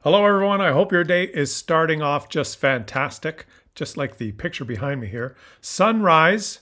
Hello everyone, I hope your day is starting off just fantastic, just like the picture behind me here. Sunrise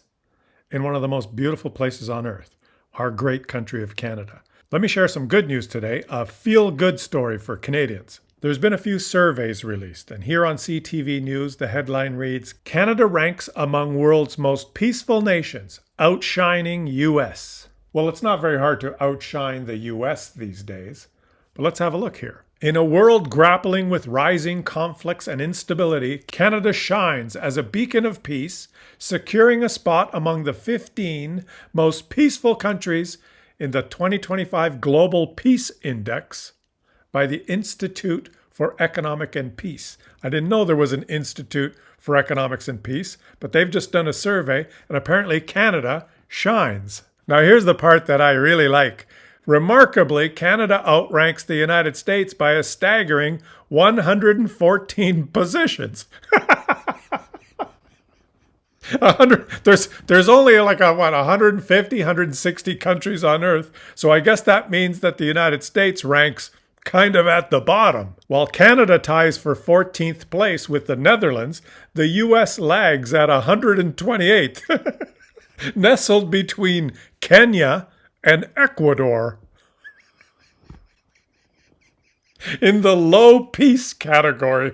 in one of the most beautiful places on earth, our great country of Canada. Let me share some good news today, a feel-good story for Canadians. There's been a few surveys released, and here on CTV News, the headline reads, Canada ranks among world's most peaceful nations, outshining US. Well, it's not very hard to outshine the US these days, but let's have a look here. In a world grappling with rising conflicts and instability, Canada shines as a beacon of peace, securing a spot among the 15 most peaceful countries in the 2025 Global Peace Index by the Institute for Economic and Peace. I didn't know there was an Institute for Economics and Peace, but they've just done a survey, and apparently Canada shines. Now here's the part that I really like. Remarkably, Canada outranks the United States by a staggering 114 positions. There's only like 150, 160 countries on Earth, so I guess that means that the United States ranks kind of at the bottom. While Canada ties for 14th place with the Netherlands, the US lags at 128th, nestled between Kenya and Ecuador in the low peace category.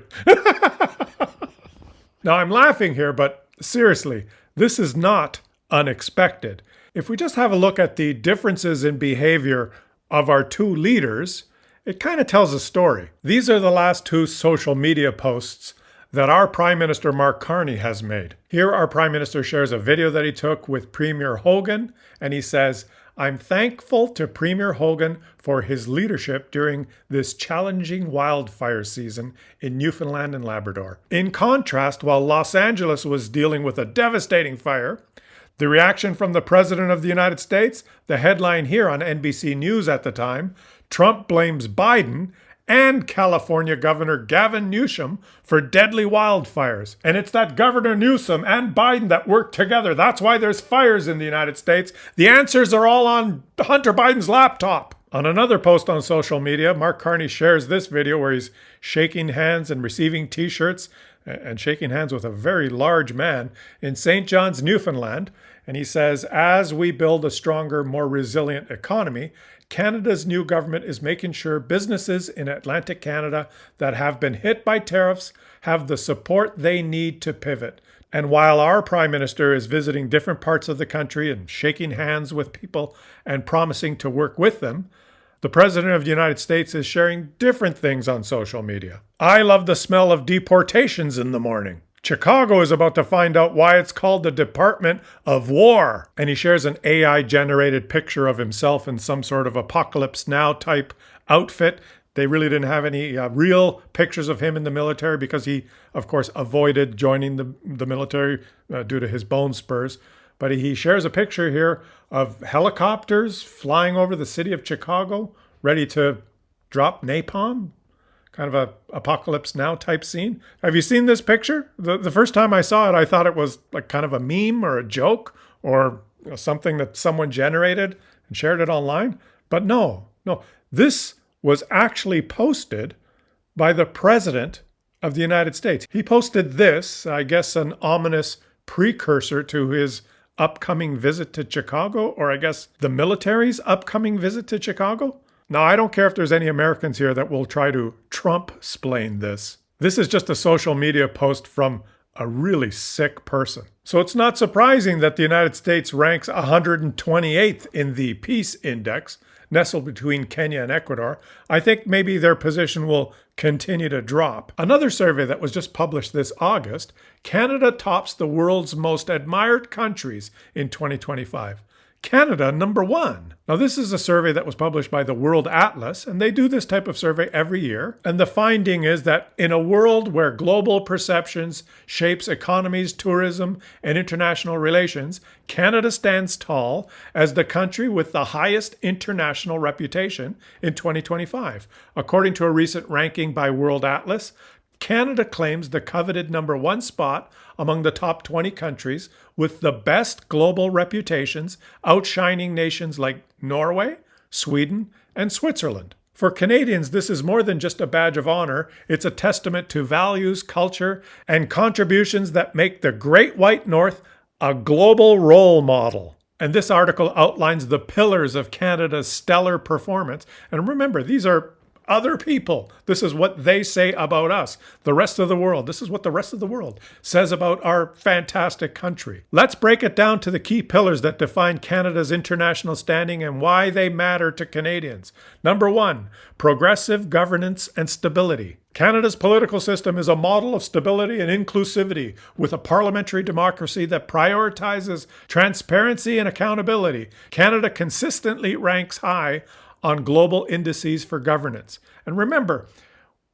Now, I'm laughing here, but seriously, this is not unexpected. If we just have a look at the differences in behavior of our two leaders, it kind of tells a story. These are the last two social media posts that our Prime Minister Mark Carney has made. Here, our Prime Minister shares a video that he took with Premier Hogan, and he says, I'm thankful to Premier Hogan for his leadership during this challenging wildfire season in Newfoundland and Labrador. In contrast, while Los Angeles was dealing with a devastating fire, the reaction from the President of the United States, the headline here on NBC News at the time, Trump blames Biden and California Governor Gavin Newsom for deadly wildfires. And it's that Governor Newsom and Biden that work together. That's why there's fires in the United States. The answers are all on Hunter Biden's laptop. On another post on social media, Mark Carney shares this video where he's shaking hands and receiving t-shirts and shaking hands with a very large man in St. John's, Newfoundland. And he says, as we build a stronger, more resilient economy, Canada's new government is making sure businesses in Atlantic Canada that have been hit by tariffs have the support they need to pivot. And while our Prime Minister is visiting different parts of the country and shaking hands with people and promising to work with them, the President of the United States is sharing different things on social media. I love the smell of deportations in the morning. Chicago is about to find out why it's called the Department of War. And he shares an AI-generated picture of himself in some sort of Apocalypse Now type outfit. They really didn't have any real pictures of him in the military because he, of course, avoided joining the military due to his bone spurs. But he shares a picture here of helicopters flying over the city of Chicago, ready to drop napalm. Kind of a Apocalypse Now type scene. Have you seen this picture? The first time I saw it, I thought it was like kind of a meme or a joke or something that someone generated and shared it online. But no. This was actually posted by the President of the United States. He posted this, I guess an ominous precursor to his upcoming visit to Chicago, or I guess the military's upcoming visit to Chicago. Now, I don't care if there's any Americans here that will try to Trump-splain this. This is just a social media post from a really sick person. So it's not surprising that the United States ranks 128th in the Peace Index, nestled between Kenya and Ecuador. I think maybe their position will continue to drop. Another survey that was just published this August, Canada tops the world's most admired countries in 2025. Canada, number 1. Now, this is a survey that was published by the World Atlas, and they do this type of survey every year. And the finding is that in a world where global perceptions shapes economies, tourism, and international relations, Canada stands tall as the country with the highest international reputation in 2025. According to a recent ranking by World Atlas, Canada claims the coveted number 1 spot among the top 20 countries with the best global reputations, outshining nations like Norway, Sweden, and Switzerland. For Canadians, this is more than just a badge of honor. It's a testament to values, culture, and contributions that make the Great White North a global role model. And this article outlines the pillars of Canada's stellar performance. And remember, these are other people. This is what they say about us, the rest of the world. This is what the rest of the world says about our fantastic country. Let's break it down to the key pillars that define Canada's international standing and why they matter to Canadians. Number one, progressive governance and stability. Canada's political system is a model of stability and inclusivity with a parliamentary democracy that prioritizes transparency and accountability. Canada consistently ranks high on global indices for governance. And remember,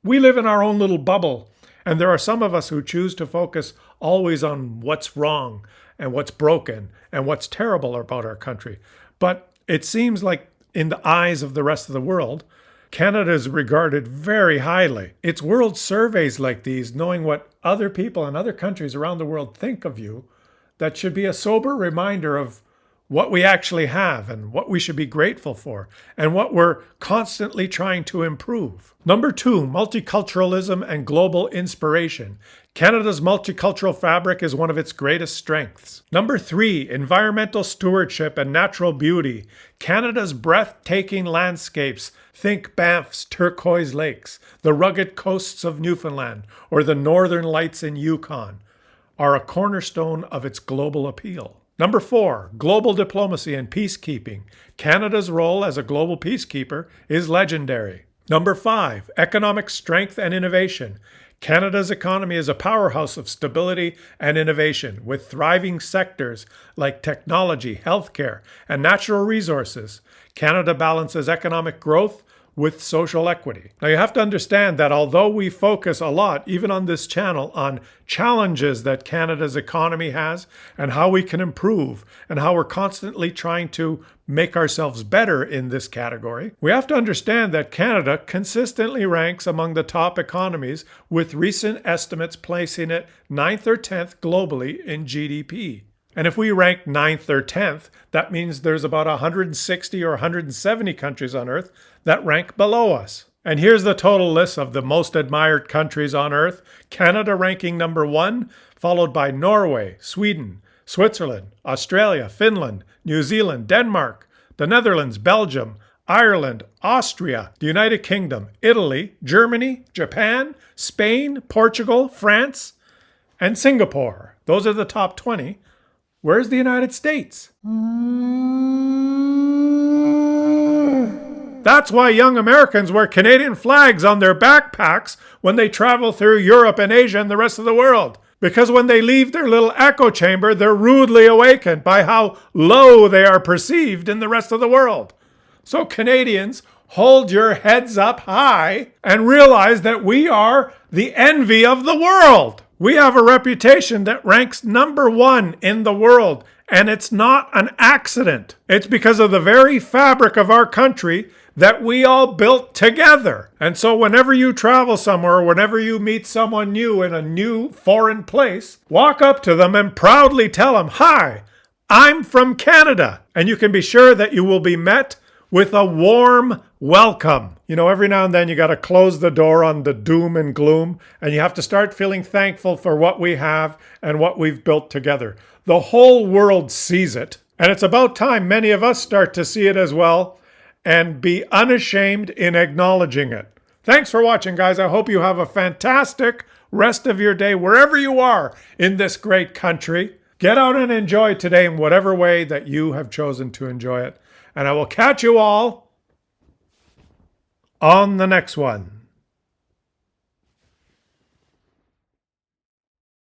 we live in our own little bubble, and there are some of us who choose to focus always on what's wrong and what's broken and what's terrible about our country. But it seems like in the eyes of the rest of the world, Canada is regarded very highly. It's world surveys like these, knowing what other people in other countries around the world think of you, that should be a sober reminder of what we actually have and what we should be grateful for and what we're constantly trying to improve. Number two, multiculturalism and global inspiration. Canada's multicultural fabric is one of its greatest strengths. Number three, environmental stewardship and natural beauty. Canada's breathtaking landscapes, think Banff's turquoise lakes, the rugged coasts of Newfoundland, or the northern lights in Yukon, are a cornerstone of its global appeal. Number four, global diplomacy and peacekeeping. Canada's role as a global peacekeeper is legendary. Number five, economic strength and innovation. Canada's economy is a powerhouse of stability and innovation, with thriving sectors like technology, healthcare, and natural resources. Canada balances economic growth with social equity. Now you have to understand that although we focus a lot, even on this channel, on challenges that Canada's economy has and how we can improve and how we're constantly trying to make ourselves better in this category, we have to understand that Canada consistently ranks among the top economies, with recent estimates placing it 9th or 10th globally in GDP. And if we rank 9th or 10th, that means there's about 160 or 170 countries on Earth that rank below us. And here's the total list of the most admired countries on Earth. Canada ranking number one, followed by Norway, Sweden, Switzerland, Australia, Finland, New Zealand, Denmark, the Netherlands, Belgium, Ireland, Austria, the United Kingdom, Italy, Germany, Japan, Spain, Portugal, France, and Singapore. Those are the top 20. Where's the United States? That's why young Americans wear Canadian flags on their backpacks when they travel through Europe and Asia and the rest of the world. Because when they leave their little echo chamber, they're rudely awakened by how low they are perceived in the rest of the world. So Canadians, hold your heads up high and realize that we are the envy of the world. We have a reputation that ranks number one in the world, and it's not an accident. It's because of the very fabric of our country that we all built together. And so whenever you travel somewhere, or whenever you meet someone new in a new foreign place, walk up to them and proudly tell them, "Hi, I'm from Canada." And you can be sure that you will be met with a warm welcome. You know, every now and then you got to close the door on the doom and gloom, and you have to start feeling thankful for what we have and what we've built together. The whole world sees it, and it's about time many of us start to see it as well and be unashamed in acknowledging it. Thanks for watching, guys. I hope you have a fantastic rest of your day wherever you are in this great country. Get out and enjoy today in whatever way that you have chosen to enjoy it. And I will catch you all on the next one.